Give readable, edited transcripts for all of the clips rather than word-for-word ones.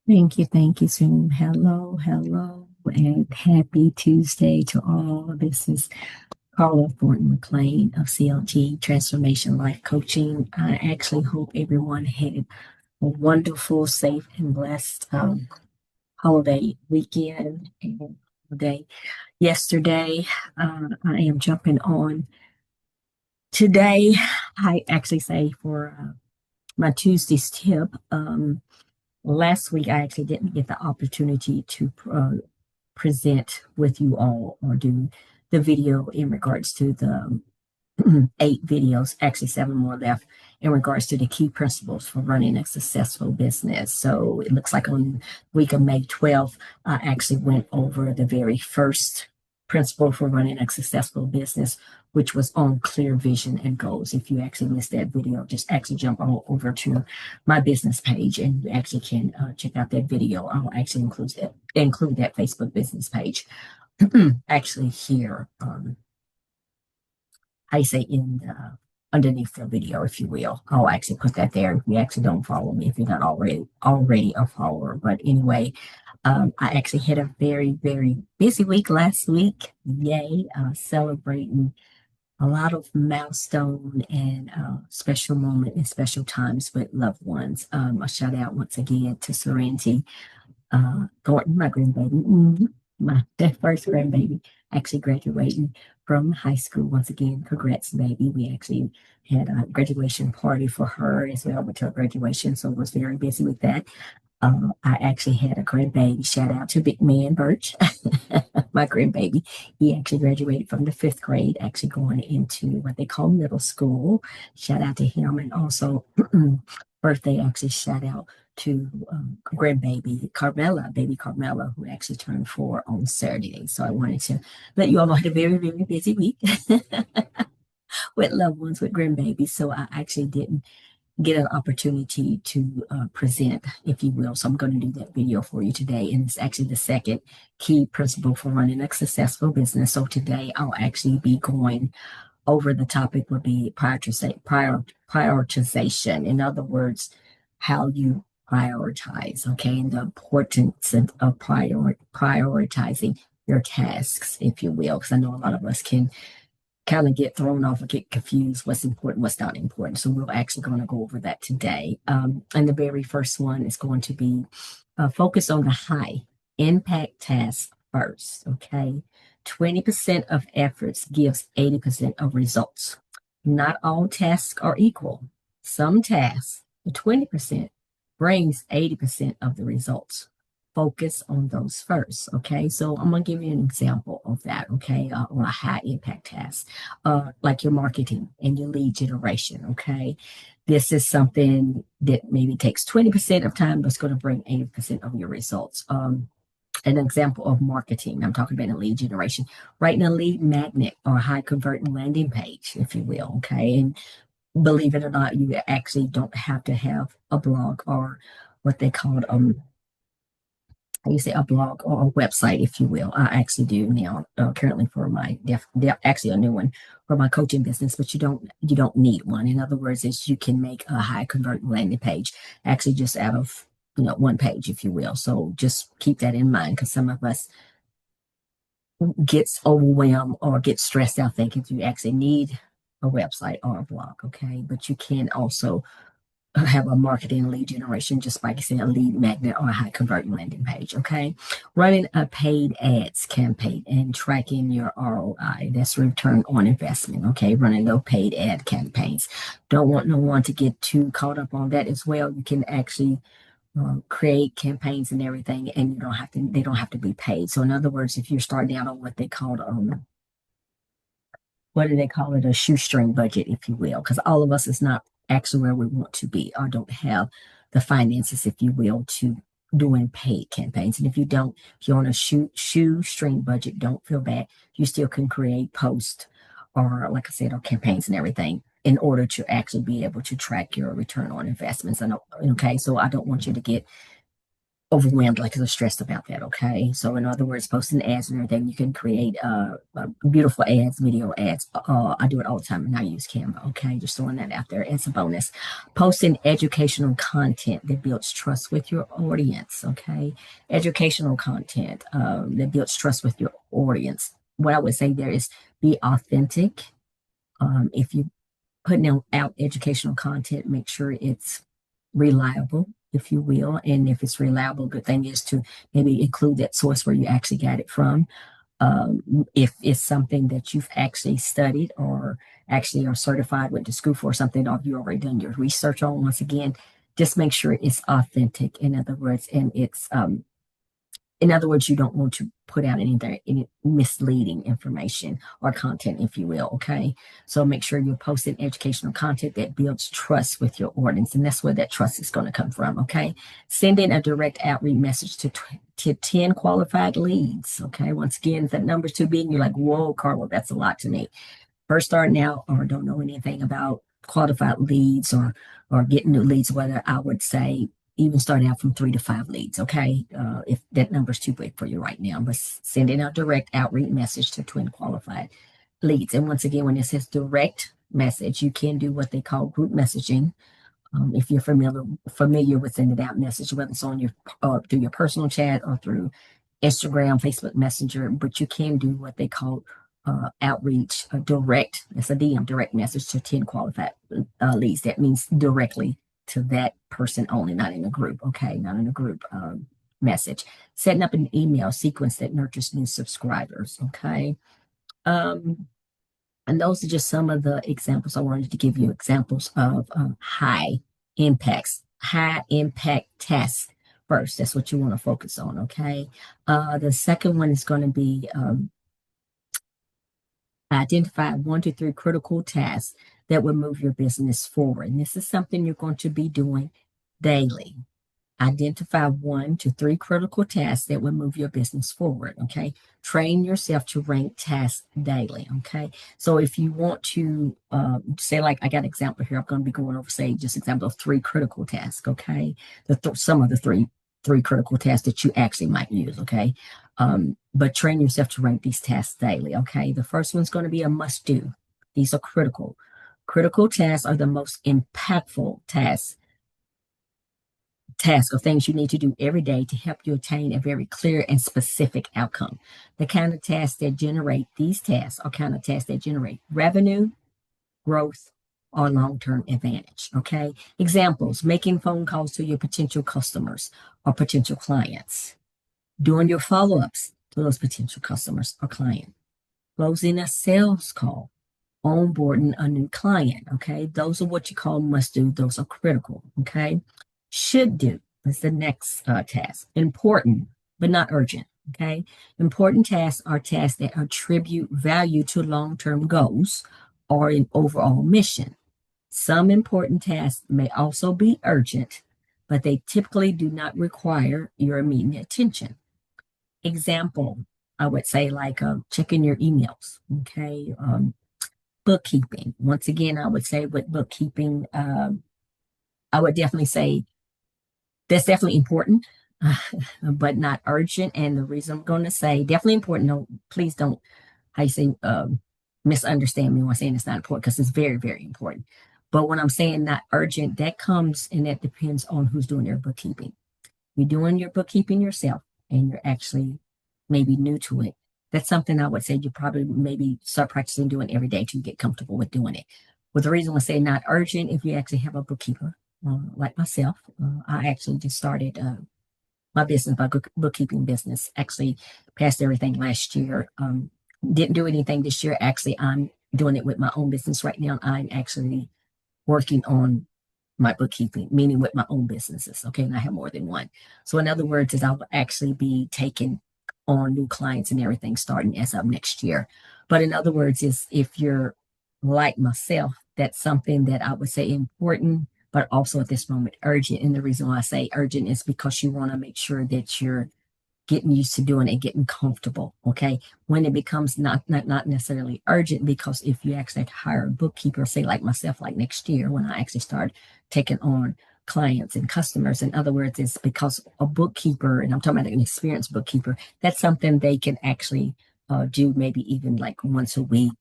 Thank you, Zoom. Hello, hello, and happy Tuesday to all. This is Carla Thornton McLean of CLT Transformation Life Coaching. I actually hope everyone had a wonderful, safe, and blessed holiday weekend and day yesterday. I am jumping on today. I actually say for my Tuesday's tip. Last week, I actually didn't get the opportunity to present with you all or do the video in regards to the 8 videos, actually 7 more left in regards to the key principles for running a successful business. So it looks like on week of May 12th, I actually went over the very first principle for running a successful business, which was on clear vision and goals. If you actually missed that video, just actually jump on over to my business page and you actually can check out that video. I'll actually include that Facebook business page actually here. I say in the underneath the video, if you will. I'll actually put that there if you actually don't follow me, if you're not already a follower. But anyway, I actually had a very busy week last week. Yay! Celebrating a lot of milestone and special moment and special times with loved ones. A shout out once again to Serenity Thornton, my grandbaby, my that first grandbaby, actually graduating from high school. Once again, congrats, baby. We actually had a graduation party for her as well with her graduation, so I was very busy with that. I actually had a grandbaby. Shout out to Big Man Birch, my grandbaby. He actually graduated from the 5th grade, actually going into what they call middle school. Shout out to him, and also birthday. Actually, shout out to grandbaby Carmela, baby Carmela, who actually turned 4 on Saturday. So I wanted to let you all know I had a very busy week with loved ones, with grandbabies. So I actually didn't get an opportunity to present, if you will. So I'm going to do that video for you today. And it's actually the second key principle for running a successful business. So today I'll actually be going over the topic would be prioritization. In other words, how you prioritize, okay, and the importance of prioritizing your tasks, if you will, because I know a lot of us can kind of get thrown off or get confused what's important, what's not important. So we're actually going to go over that today. And the very first one is going to be focus on the high impact tasks first. Okay. 20% of efforts gives 80% of results. Not all tasks are equal. Some tasks, the 20%, brings 80% of the results. Focus on those first. Okay. So I'm going to give you an example of that. Okay. On a high impact task, like your marketing and your lead generation. Okay. This is something that maybe takes 20% of time, but it's going to bring 80% of your results. An example of marketing, I'm talking about a lead generation, writing a lead magnet or a high converting landing page, if you will. Okay. And believe it or not, you actually don't have to have a blog or what they call I used to say a blog or a website, if you will. I actually do now, currently for my actually a new one for my coaching business, but you don't need one. In other words, is you can make a high converting landing page actually just out of one page, if you will. So just keep that in mind because some of us gets overwhelmed or get stressed out thinking you actually need a website or a blog, okay? But you can also have a marketing lead generation, just like I said, a lead magnet or a high converting landing page. Okay. Running a paid ads campaign and tracking your ROI. That's return on investment. Okay. Running those paid ad campaigns. Don't want no one to get too caught up on that as well. You can actually create campaigns and everything, and they don't have to be paid. So in other words, if you're starting out on what do they call it? A shoestring budget, if you will, because all of us is not actually where we want to be or don't have the finances, if you will, to doing paid campaigns. And if you're on a shoestring budget, don't feel bad. You still can create posts or, like I said, or campaigns and everything in order to actually be able to track your return on investments. Okay, so I don't want you to get overwhelmed, like they're stressed about that. Okay. So in other words, posting ads and everything, you can create beautiful ads, video ads. I do it all the time and I use Canva. Okay. Just throwing that out there as a bonus. Posting educational content that builds trust with your audience. Okay. Educational content that builds trust with your audience. What I would say there is be authentic. If you putting out educational content, make sure it's reliable, if you will. And if it's reliable, good thing is to maybe include that source where you actually got it from. If it's something that you've actually studied or actually are certified, went to school for something, or you already done your research on, once again, just make sure it's authentic. In other words, and it's in other words, you don't want to put out any misleading information or content, if you will. Okay. So make sure you're posting educational content that builds trust with your audience. And that's where that trust is going to come from. Okay. Sending a direct outreach message to 10 qualified leads. Okay. Once again, if that number's too big, you're like, whoa, Carla, that's a lot to me. First starting out or don't know anything about qualified leads or getting new leads, whether I would say even starting out from 3 to 5 leads. Okay. If that number's too big for you right now, but sending out direct outreach message to 10 qualified leads. And once again, when it says direct message, you can do what they call group messaging. If you're familiar with sending out message, whether it's on your through your personal chat or through Instagram, Facebook Messenger, but you can do what they call outreach direct. That's a DM direct message to 10 qualified leads. That means directly to that person only, not in a group. Okay, not in a group message. Setting up an email sequence that nurtures new subscribers. Okay. And those are just some of the examples. I wanted to give you examples of high impact tasks first. That's what you want to focus on. Okay. The second one is going to be identify 1 to 3 critical tasks that will move your business forward. And this is something you're going to be doing daily. Identify 1 to 3 critical tasks that will move your business forward. Okay. Train yourself to rank tasks daily. Okay. So if you want to say, like, I got an example here, I'm going to be going over, say, just example of 3 critical tasks. Okay. Some of the three critical tasks that you actually might use. Okay. But train yourself to rank these tasks daily. Okay. The first one's going to be a must do. These are critical. Critical tasks are the most impactful tasks or things you need to do every day to help you attain a very clear and specific outcome. The kind of tasks that generate these tasks are kind of tasks that generate revenue, growth, or long-term advantage. Okay. Examples: making phone calls to your potential customers or potential clients, doing your follow-ups to those potential customers or clients, closing a sales call, onboarding a new client. Okay. Those are what you call must do. Those are critical. Okay. Should do is the next task. Important, but not urgent. Okay. Important tasks are tasks that attribute value to long-term goals or an overall mission. Some important tasks may also be urgent, but they typically do not require your immediate attention. Example, I would say, like checking your emails. Okay. Bookkeeping. Once again, I would say with bookkeeping, I would definitely say that's definitely important, but not urgent. And the reason I'm going to say definitely important, no, please don't, how you say, misunderstand me when I'm saying it's not important, because it's very, very important. But when I'm saying not urgent, that comes and that depends on who's doing your bookkeeping. You're doing your bookkeeping yourself and you're actually maybe new to it. That's something I would say you probably maybe start practicing doing every day to get comfortable with doing it. But the reason I say not urgent, if you actually have a bookkeeper, like myself, I actually just started my business, my bookkeeping business. Actually, passed everything last year. Didn't do anything this year. Actually, I'm doing it with my own business right now. I'm actually working on my bookkeeping, meaning with my own businesses. Okay. And I have more than one. So in other words, is I will actually be taking on new clients and everything starting as of next year. But in other words, is if you're like myself, that's something that I would say important, but also at this moment urgent. And the reason why I say urgent is because you want to make sure that you're getting used to doing it, getting comfortable. Okay. When it becomes not necessarily urgent, because if you actually hire a bookkeeper, say like myself, like next year, when I actually start taking on clients and customers. In other words, it's because a bookkeeper, and I'm talking about an experienced bookkeeper, that's something they can actually do maybe even like once a week,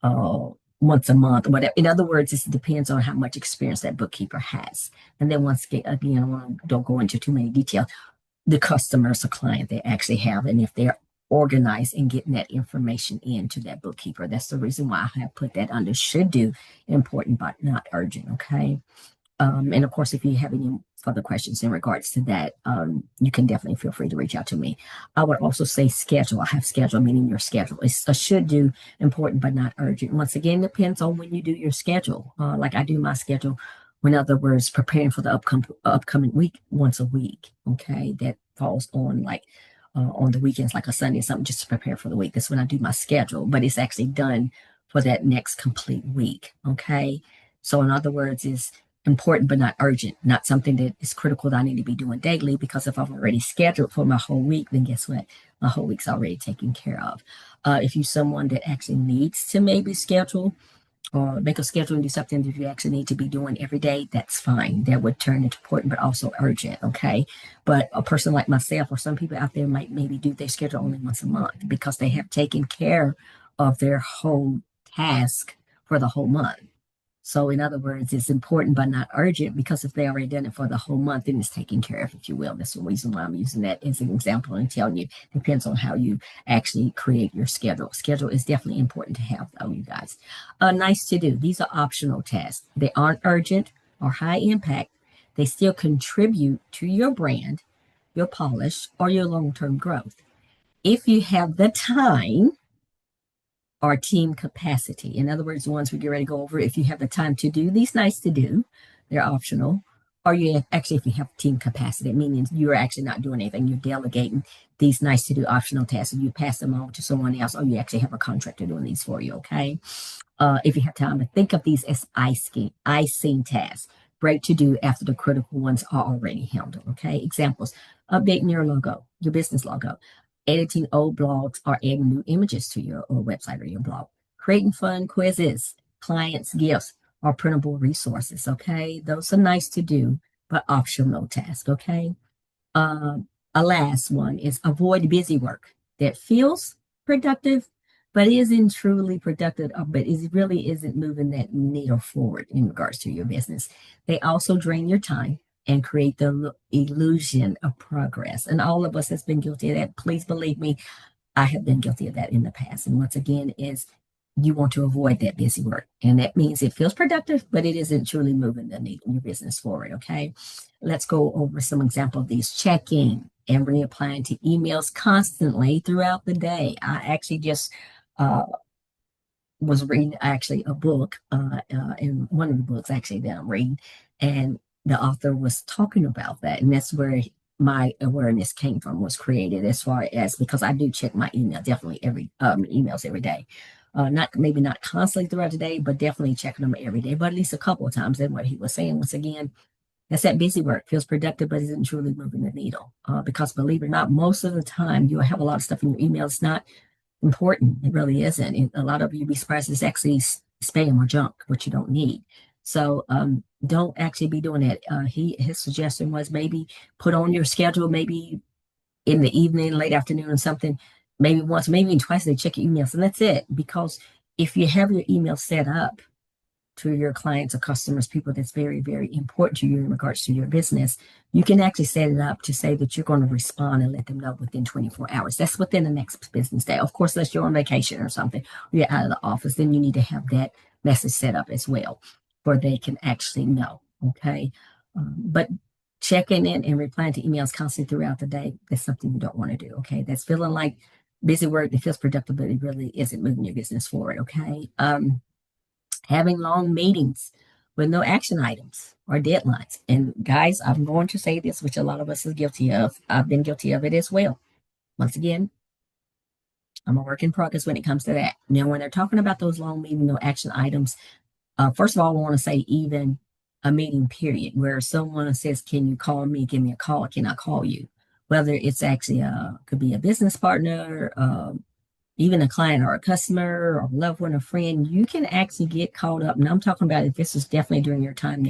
uh, once a month, whatever. In other words, it depends on how much experience that bookkeeper has. And then once again, I don't go into too many details. The customers, a client they actually have, and if they're organized and getting that information into that bookkeeper. That's the reason why I have put that under should do, important but not urgent. Okay. And of course, if you have any further questions in regards to that, you can definitely feel free to reach out to me. I would also say schedule. I have schedule, meaning your schedule. It's a should do, important but not urgent. Once again, depends on when you do your schedule. Like I do my schedule, in other words, preparing for the upcoming week once a week. Okay, that falls on like on the weekends, like a Sunday or something, just to prepare for the week. That's when I do my schedule, but it's actually done for that next complete week. Okay, so in other words, is important but not urgent, not something that is critical that I need to be doing daily, because if I've already scheduled for my whole week, then guess what? My whole week's already taken care of. If you're someone that actually needs to maybe schedule or make a schedule and do something that you actually need to be doing every day, that's fine. That would turn into important but also urgent, okay? But a person like myself or some people out there might maybe do their schedule only once a month because they have taken care of their whole task for the whole month. So, in other words, it's important but not urgent, because if they already done it for the whole month, then it's taken care of, if you will. That's the reason why I'm using that as an example and telling you. Depends on how you actually create your schedule. Schedule is definitely important to have, though, you guys. Nice to do. These are optional tasks. They aren't urgent or high impact. They still contribute to your brand, your polish, or your long term growth. If you have the time or team capacity. In other words, the ones we get ready to go over, if you have the time to do these, nice to do, they're optional. Or you actually, if you have team capacity, meaning you're actually not doing anything, you're delegating these nice to do optional tasks, and you pass them on to someone else, or you actually have a contractor doing these for you. Okay. If you have time to think of these as icing tasks, great to do after the critical ones are already handled. Okay. Examples: updating your logo, your business logo, editing old blogs, or adding new images to your website or your blog, creating fun quizzes, clients' gifts, or printable resources. Okay. Those are nice to do, but optional tasks. Okay. A last one is avoid busy work that feels productive, but isn't truly productive, but it really isn't moving that needle forward in regards to your business. They also drain your time and create the illusion of progress. And all of us has been guilty of that. Please believe me, I have been guilty of that in the past. And once again, is you want to avoid that busy work. And that means it feels productive, but it isn't truly moving the needle in your business forward. Okay. Let's go over some example of these. Checking and reapplying to emails constantly throughout the day. I actually just uh, was reading actually a book, in one of the books actually that I'm reading, and the author was talking about that, and that's where my awareness came from, was created, as far as, because I do check my email definitely every emails every day. Not maybe not constantly throughout the day, but definitely checking them every day, but at least a couple of times. And what he was saying, once again, that's that busy work, feels productive, but isn't truly moving the needle. Because believe it or not, most of the time you'll have a lot of stuff in your email. It's not important. It really isn't. A lot of you be surprised it's actually spam or junk, which you don't need. So don't actually be doing that. His suggestion was maybe put on your schedule, maybe in the evening, late afternoon, or something. Maybe once, maybe even twice a day, check your emails, and that's it. Because if you have your email set up to your clients or customers, people that's very, very important to you in regards to your business, you can actually set it up to say that you're going to respond and let them know within 24 hours. That's within the next business day. Of course, unless you're on vacation or something, or you're out of the office, then you need to have that message set up as well, where they can actually know. Okay. But checking in and replying to emails constantly throughout the day, that's something you don't want to do. Okay. That's feeling like busy work that feels productive, but it really isn't moving your business forward. Okay. Having long meetings with no action items or deadlines. And guys, I'm going to say this, which a lot of us is guilty of. I've been guilty of it as well. Once again, I'm a work in progress when it comes to that. Now, when they're talking about those long meetings, no action items, first of all, I want to say even a meeting period where someone says, "Can you call me? Give me a call. Can I call you?" Whether it's actually could be a business partner, even a client or a customer or a loved one, a friend, you can actually get caught up. And I'm talking about if this is definitely during your time,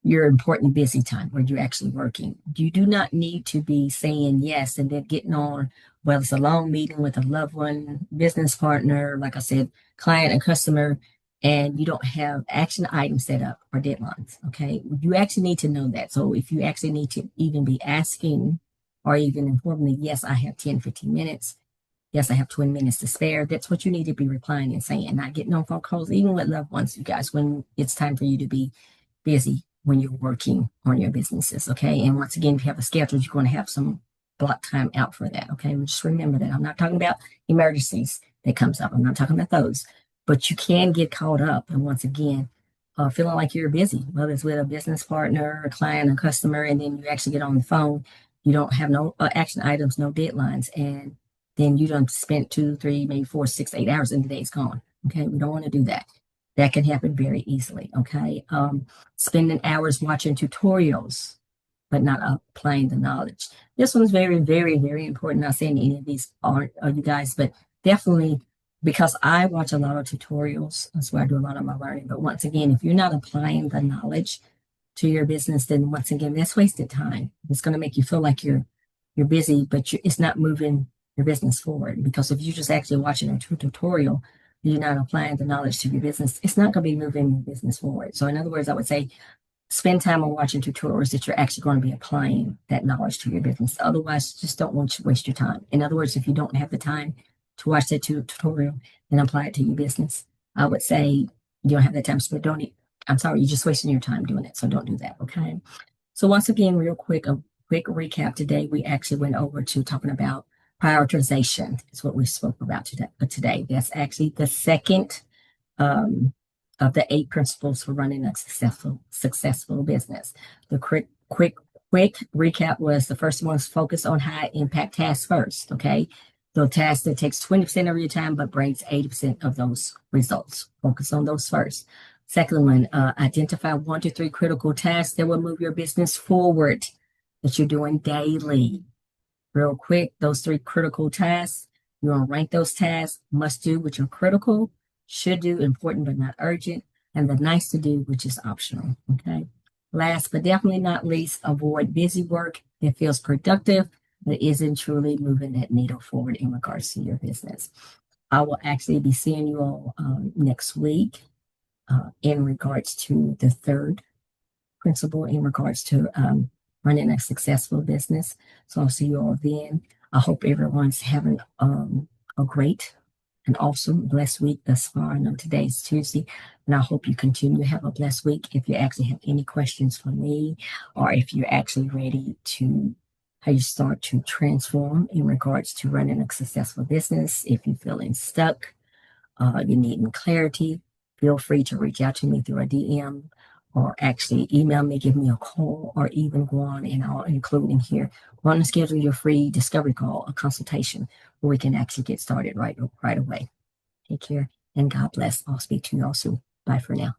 your important busy time where you're actually working. You do not need to be saying yes and then getting on, whether it's a long meeting with a loved one, business partner, like I said, client and customer, and you don't have action items set up or deadlines. Okay. You actually need to know that. So if you actually need to even be asking or even informing me, yes, I have 10, 15 minutes. Yes, I have 20 minutes to spare. That's what you need to be replying and saying, not getting on phone calls, even with loved ones, you guys, when it's time for you to be busy when you're working on your businesses. Okay. And once again, if you have a schedule, you're going to have some block time out for that. Okay. Just remember that. I'm not talking about emergencies that comes up. I'm not talking about those, but you can get caught up. And once again, feeling like you're busy, whether it's with a business partner, a client, a customer, and then you actually get on the phone, you don't have no action items, no deadlines, and then you don't spend 2, 3, maybe 4, 6, 8 hours and the day's gone. Okay. We don't want to do that. That can happen very easily. Okay. Spending hours watching tutorials, but not applying the knowledge. This one's very, very, very important. Not saying any of these aren't, you guys, but definitely because I watch a lot of tutorials. That's where I do a lot of my learning. But once again, if you're not applying the knowledge to your business, then once again, that's wasted time. It's going to make you feel like you're busy, but it's not moving your business forward. Because if you're just actually watching a tutorial, you're not applying the knowledge to your business, it's not going to be moving your business forward. So in other words, I would say spend time on watching tutorials that you're actually going to be applying that knowledge to your business. Otherwise, just don't want to waste your time. In other words, if you don't have the time to watch that tutorial and apply it to your business, I would say you don't have that time. So I'm sorry, you're just wasting your time doing it. So don't do that. Okay. So once again, real quick, a quick recap today. We actually went over to talking about prioritization is what we spoke about today. That's actually the second um, of the 8 principles for running a successful business. The quick recap was the first one was focus on high impact tasks first. Okay. The task that takes 20% of your time but brings 80% of those results. Focus on those first. Second one, identify 1 to 3 critical tasks that will move your business forward that you're doing daily. Real quick, those 3 critical tasks, you want to rank those tasks, must do, which are critical, should do, important but not urgent, and the nice to do, which is optional. Okay. Last but definitely not least, avoid busy work that feels productive but isn't truly moving that needle forward in regards to your business. I will actually be seeing you all next week in regards to the third principle in regards to running a successful business. So I'll see you all then. I hope everyone's having a great and awesome, blessed week thus far. I know today's Tuesday, and I hope you continue to have a blessed week. If you actually have any questions for me, or if you're actually ready to how you start to transform in regards to running a successful business, if you're feeling stuck, you need clarity, feel free to reach out to me through a DM or actually email me, give me a call, or even go on and I'll include in here. Want to schedule your free discovery call, a consultation, where we can actually get started right away. Take care and God bless. I'll speak to you all soon. Bye for now.